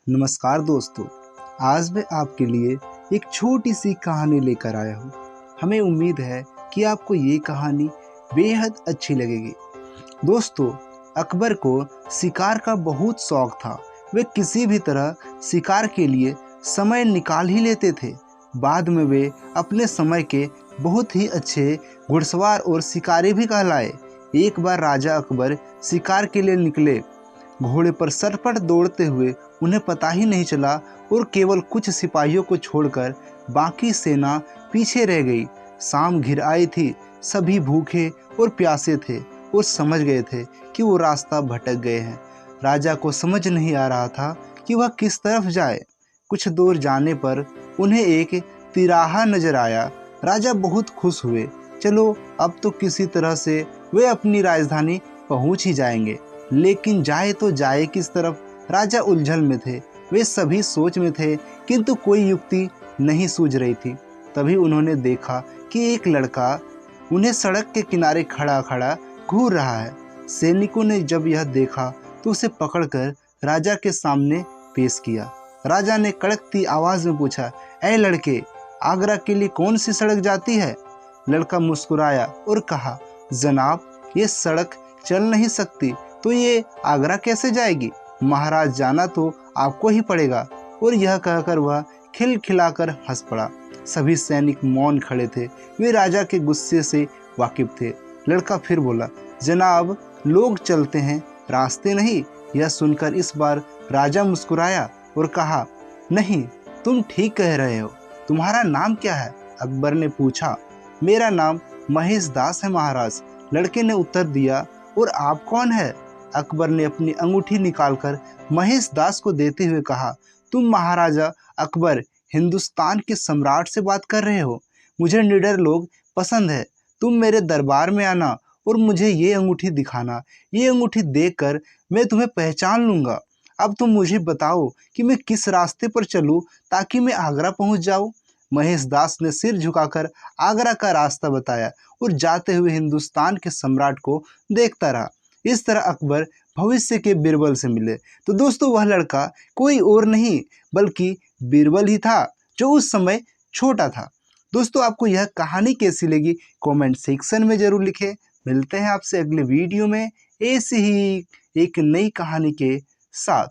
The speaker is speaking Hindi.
नमस्कार दोस्तों, आज मैं आपके लिए एक छोटी सी कहानी लेकर आया हूँ। हमें उम्मीद है कि आपको ये कहानी बेहद अच्छी लगेगी। दोस्तों, अकबर को शिकार का बहुत शौक था। वे किसी भी तरह शिकार के लिए समय निकाल ही लेते थे। बाद में वे अपने समय के बहुत ही अच्छे घुड़सवार और शिकारी भी कहलाए। एक बार राजा अकबर शिकार के लिए निकले। घोड़े पर सरपट दौड़ते हुए उन्हें पता ही नहीं चला और केवल कुछ सिपाहियों को छोड़कर बाकी सेना पीछे रह गई। शाम घिर आई थी। सभी भूखे और प्यासे थे और समझ गए थे कि वो रास्ता भटक गए हैं। राजा को समझ नहीं आ रहा था कि वह किस तरफ जाए। कुछ दूर जाने पर उन्हें एक तिराहा नजर आया। राजा बहुत खुश हुए। चलो, अब तो किसी तरह से वे अपनी राजधानी पहुंच ही जाएंगे। लेकिन जाए तो जाए किस तरफ? राजा उलझन में थे। वे सभी सोच में थे, किंतु कोई युक्ति नहीं सूझ रही थी। तभी उन्होंने देखा कि एक लड़का उन्हें सड़क के किनारे खड़ा खड़ा घूर रहा है। सैनिकों ने जब यह देखा तो उसे पकड़कर राजा के सामने पेश किया। राजा ने कड़कती आवाज में पूछा, ऐ लड़के, आगरा के लिए कौन सी सड़क जाती है? लड़का मुस्कुराया और कहा, जनाब, ये सड़क चल नहीं सकती तो ये आगरा कैसे जाएगी? महाराज, जाना तो आपको ही पड़ेगा। और यह कहकर वह खिलखिलाकर हंस पड़ा। सभी सैनिक मौन खड़े थे। वे राजा के गुस्से से वाकिफ थे। लड़का फिर बोला, जनाब, लोग चलते हैं, रास्ते नहीं। यह सुनकर इस बार राजा मुस्कुराया और कहा, नहीं, तुम ठीक कह रहे हो। तुम्हारा नाम क्या है? अकबर ने पूछा। मेरा नाम महेश दास है महाराज, लड़के ने उत्तर दिया। और आप कौन है? अकबर ने अपनी अंगूठी निकालकर महेश दास को देते हुए कहा, तुम महाराजा अकबर, हिंदुस्तान के सम्राट से बात कर रहे हो। मुझे निडर लोग पसंद है। तुम मेरे दरबार में आना और मुझे ये अंगूठी दिखाना। ये अंगूठी देखकर मैं तुम्हें पहचान लूँगा। अब तुम मुझे बताओ कि मैं किस रास्ते पर चलूँ ताकि मैं आगरा पहुँच जाऊँ। महेश दास ने सिर झुकाकर आगरा का रास्ता बताया और जाते हुए हिंदुस्तान के सम्राट को देखता रहा। इस तरह अकबर भविष्य के बीरबल से मिले। तो दोस्तों, वह लड़का कोई और नहीं बल्कि बीरबल ही था, जो उस समय छोटा था। दोस्तों, आपको यह कहानी कैसी लगी कमेंट सेक्शन में जरूर लिखें। मिलते हैं आपसे अगले वीडियो में ऐसी ही एक नई कहानी के साथ।